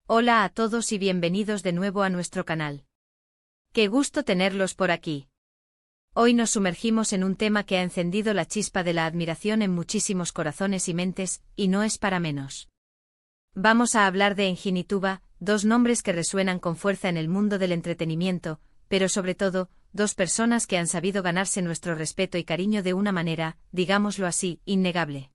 Hola a todos y bienvenidos de nuevo a nuestro canal. Qué gusto tenerlos por aquí. Hoy nos sumergimos en un tema que ha encendido la chispa de la admiración en muchísimos corazones y mentes, y no es para menos. Vamos a hablar de Engin y Tuba, dos nombres que resuenan con fuerza en el mundo del entretenimiento, pero sobre todo, dos personas que han sabido ganarse nuestro respeto y cariño de una manera, digámoslo así, innegable.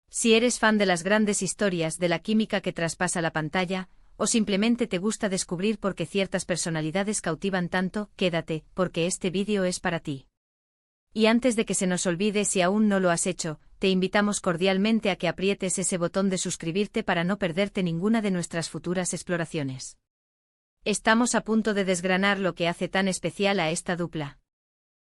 Si eres fan de las grandes historias de la química que traspasa la pantalla, o simplemente te gusta descubrir por qué ciertas personalidades cautivan tanto, quédate, porque este vídeo es para ti. Y antes de que se nos olvide, si aún no lo has hecho, te invitamos cordialmente a que aprietes ese botón de suscribirte para no perderte ninguna de nuestras futuras exploraciones. Estamos a punto de desgranar lo que hace tan especial a esta dupla.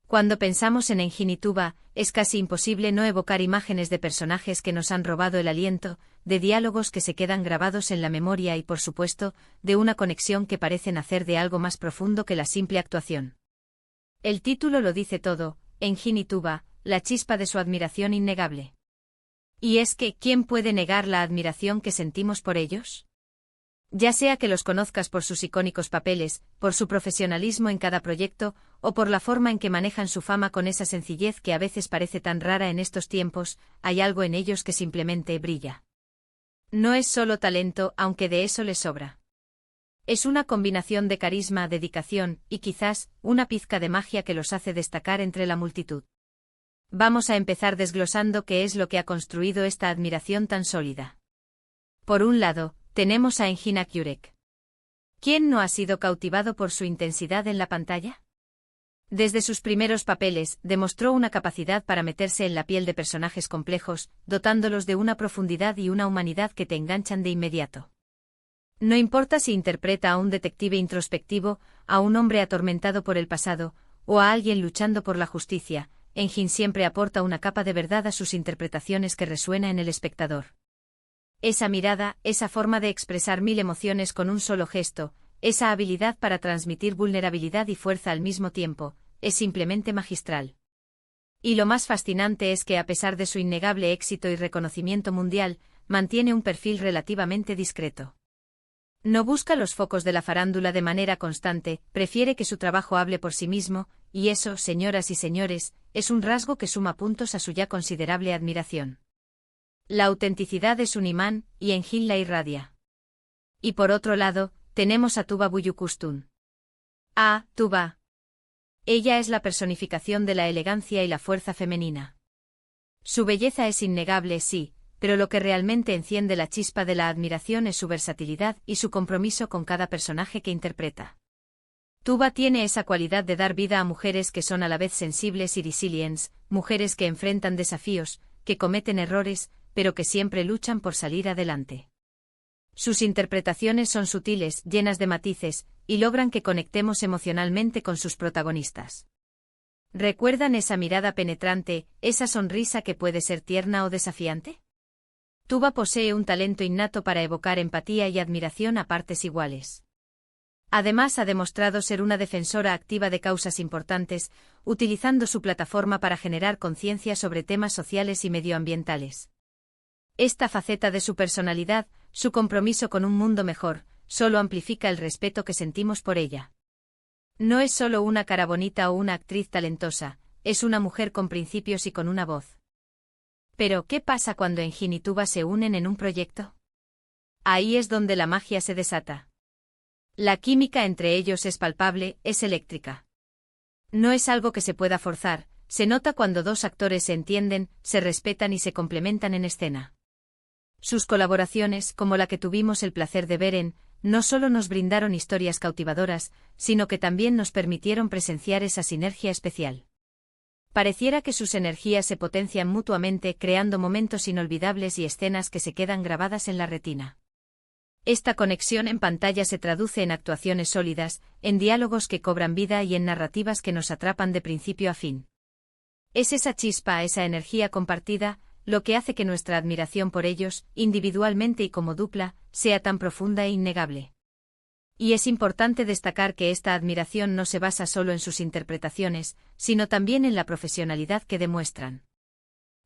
Cuando pensamos en Engin y Tuba, es casi imposible no evocar imágenes de personajes que nos han robado el aliento, de diálogos que se quedan grabados en la memoria y, por supuesto, de una conexión que parece nacer de algo más profundo que la simple actuación. El título lo dice todo: Engin y Tuba, la chispa de su admiración innegable. Y es que, ¿quién puede negar la admiración que sentimos por ellos? Ya sea que los conozcas por sus icónicos papeles, por su profesionalismo en cada proyecto, o por la forma en que manejan su fama con esa sencillez que a veces parece tan rara en estos tiempos, hay algo en ellos que simplemente brilla. No es solo talento, aunque de eso les sobra. Es una combinación de carisma, dedicación, y quizás, una pizca de magia que los hace destacar entre la multitud. Vamos a empezar desglosando qué es lo que ha construido esta admiración tan sólida. Por un lado, tenemos a Engin Akyurek. ¿Quién no ha sido cautivado por su intensidad en la pantalla? Desde sus primeros papeles, demostró una capacidad para meterse en la piel de personajes complejos, dotándolos de una profundidad y una humanidad que te enganchan de inmediato. No importa si interpreta a un detective introspectivo, a un hombre atormentado por el pasado, o a alguien luchando por la justicia, Engin siempre aporta una capa de verdad a sus interpretaciones que resuena en el espectador. Esa mirada, esa forma de expresar mil emociones con un solo gesto, esa habilidad para transmitir vulnerabilidad y fuerza al mismo tiempo, es simplemente magistral. Y lo más fascinante es que, a pesar de su innegable éxito y reconocimiento mundial, mantiene un perfil relativamente discreto. No busca los focos de la farándula de manera constante, prefiere que su trabajo hable por sí mismo, y eso, señoras y señores, es un rasgo que suma puntos a su ya considerable admiración. La autenticidad es un imán, y Engin la irradia. Y por otro lado, tenemos a Tuba Büyüküstün. Tuba. Ella es la personificación de la elegancia y la fuerza femenina. Su belleza es innegable, sí, pero lo que realmente enciende la chispa de la admiración es su versatilidad y su compromiso con cada personaje que interpreta. Tuba tiene esa cualidad de dar vida a mujeres que son a la vez sensibles y resilientes, mujeres que enfrentan desafíos, que cometen errores, pero que siempre luchan por salir adelante. Sus interpretaciones son sutiles, llenas de matices, y logran que conectemos emocionalmente con sus protagonistas. ¿Recuerdan esa mirada penetrante, esa sonrisa que puede ser tierna o desafiante? Tuba posee un talento innato para evocar empatía y admiración a partes iguales. Además, ha demostrado ser una defensora activa de causas importantes, utilizando su plataforma para generar conciencia sobre temas sociales y medioambientales. Esta faceta de su personalidad, su compromiso con un mundo mejor, solo amplifica el respeto que sentimos por ella. No es solo una cara bonita o una actriz talentosa, es una mujer con principios y con una voz. Pero, ¿qué pasa cuando Engin y Tuba se unen en un proyecto? Ahí es donde la magia se desata. La química entre ellos es palpable, es eléctrica. No es algo que se pueda forzar, se nota cuando dos actores se entienden, se respetan y se complementan en escena. Sus colaboraciones, como la que tuvimos el placer de ver no solo nos brindaron historias cautivadoras, sino que también nos permitieron presenciar esa sinergia especial. Pareciera que sus energías se potencian mutuamente, creando momentos inolvidables y escenas que se quedan grabadas en la retina. Esta conexión en pantalla se traduce en actuaciones sólidas, en diálogos que cobran vida y en narrativas que nos atrapan de principio a fin. Es esa chispa, esa energía compartida, lo que hace que nuestra admiración por ellos, individualmente y como dupla, sea tan profunda e innegable. Y es importante destacar que esta admiración no se basa solo en sus interpretaciones, sino también en la profesionalidad que demuestran.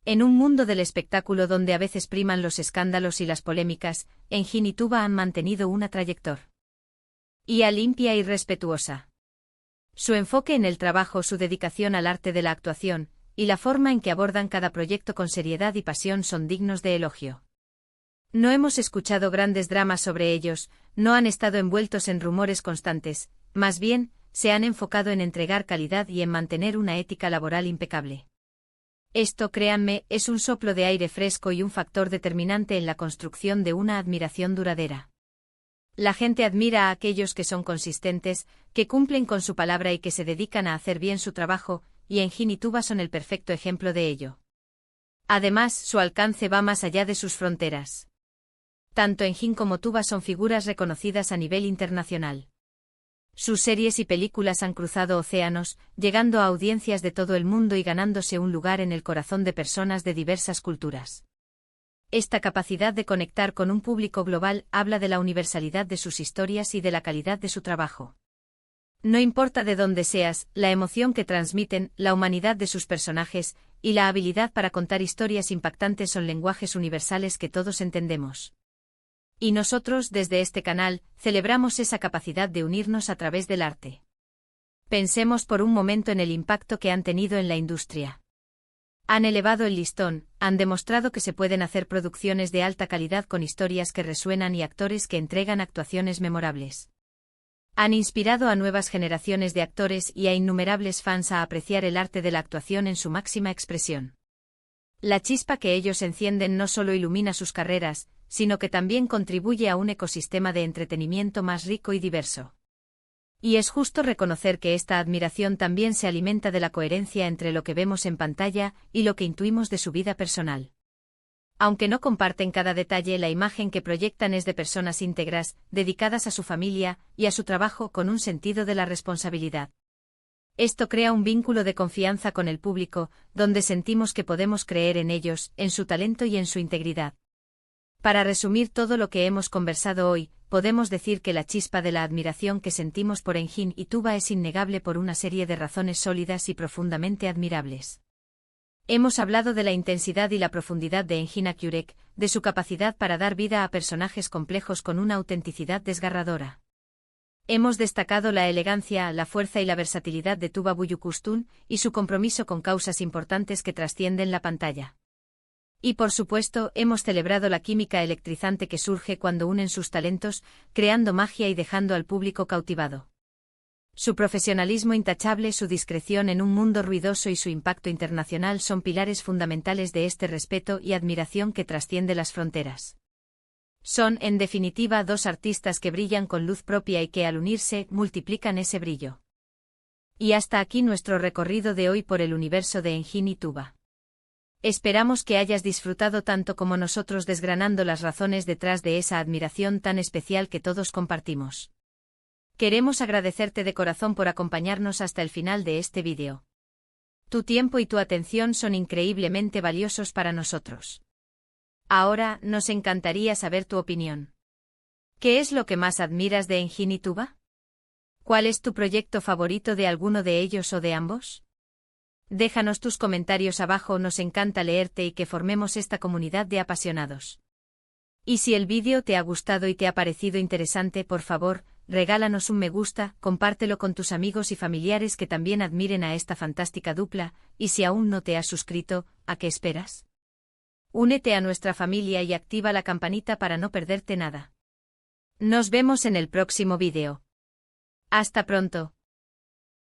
En un mundo del espectáculo donde a veces priman los escándalos y las polémicas, Engin y Tuba han mantenido una trayectoria limpia y respetuosa. Su enfoque en el trabajo, su dedicación al arte de la actuación, y la forma en que abordan cada proyecto con seriedad y pasión son dignos de elogio. No hemos escuchado grandes dramas sobre ellos, no han estado envueltos en rumores constantes, más bien, se han enfocado en entregar calidad y en mantener una ética laboral impecable. Esto, créanme, es un soplo de aire fresco y un factor determinante en la construcción de una admiración duradera. La gente admira a aquellos que son consistentes, que cumplen con su palabra y que se dedican a hacer bien su trabajo, y Engin y Tuba son el perfecto ejemplo de ello. Además, su alcance va más allá de sus fronteras. Tanto Engin como Tuba son figuras reconocidas a nivel internacional. Sus series y películas han cruzado océanos, llegando a audiencias de todo el mundo y ganándose un lugar en el corazón de personas de diversas culturas. Esta capacidad de conectar con un público global habla de la universalidad de sus historias y de la calidad de su trabajo. No importa de dónde seas, la emoción que transmiten, la humanidad de sus personajes, y la habilidad para contar historias impactantes son lenguajes universales que todos entendemos. Y nosotros, desde este canal, celebramos esa capacidad de unirnos a través del arte. Pensemos por un momento en el impacto que han tenido en la industria. Han elevado el listón, han demostrado que se pueden hacer producciones de alta calidad con historias que resuenan y actores que entregan actuaciones memorables. Han inspirado a nuevas generaciones de actores y a innumerables fans a apreciar el arte de la actuación en su máxima expresión. La chispa que ellos encienden no solo ilumina sus carreras, sino que también contribuye a un ecosistema de entretenimiento más rico y diverso. Y es justo reconocer que esta admiración también se alimenta de la coherencia entre lo que vemos en pantalla y lo que intuimos de su vida personal. Aunque no comparten cada detalle, la imagen que proyectan es de personas íntegras, dedicadas a su familia y a su trabajo con un sentido de la responsabilidad. Esto crea un vínculo de confianza con el público, donde sentimos que podemos creer en ellos, en su talento y en su integridad. Para resumir todo lo que hemos conversado hoy, podemos decir que la chispa de la admiración que sentimos por Engin y Tuba es innegable por una serie de razones sólidas y profundamente admirables. Hemos hablado de la intensidad y la profundidad de Engin Akyurek, de su capacidad para dar vida a personajes complejos con una autenticidad desgarradora. Hemos destacado la elegancia, la fuerza y la versatilidad de Tuba Büyüküstün y su compromiso con causas importantes que trascienden la pantalla. Y por supuesto, hemos celebrado la química electrizante que surge cuando unen sus talentos, creando magia y dejando al público cautivado. Su profesionalismo intachable, su discreción en un mundo ruidoso y su impacto internacional son pilares fundamentales de este respeto y admiración que trasciende las fronteras. Son, en definitiva, dos artistas que brillan con luz propia y que al unirse, multiplican ese brillo. Y hasta aquí nuestro recorrido de hoy por el universo de Engin y Tuba. Esperamos que hayas disfrutado tanto como nosotros desgranando las razones detrás de esa admiración tan especial que todos compartimos. Queremos agradecerte de corazón por acompañarnos hasta el final de este vídeo. Tu tiempo y tu atención son increíblemente valiosos para nosotros. Ahora, nos encantaría saber tu opinión. ¿Qué es lo que más admiras de Engin y Tuba? ¿Cuál es tu proyecto favorito de alguno de ellos o de ambos? Déjanos tus comentarios abajo, nos encanta leerte y que formemos esta comunidad de apasionados. Y si el vídeo te ha gustado y te ha parecido interesante, por favor, regálanos un me gusta, compártelo con tus amigos y familiares que también admiren a esta fantástica dupla, y si aún no te has suscrito, ¿a qué esperas? Únete a nuestra familia y activa la campanita para no perderte nada. Nos vemos en el próximo vídeo. Hasta pronto.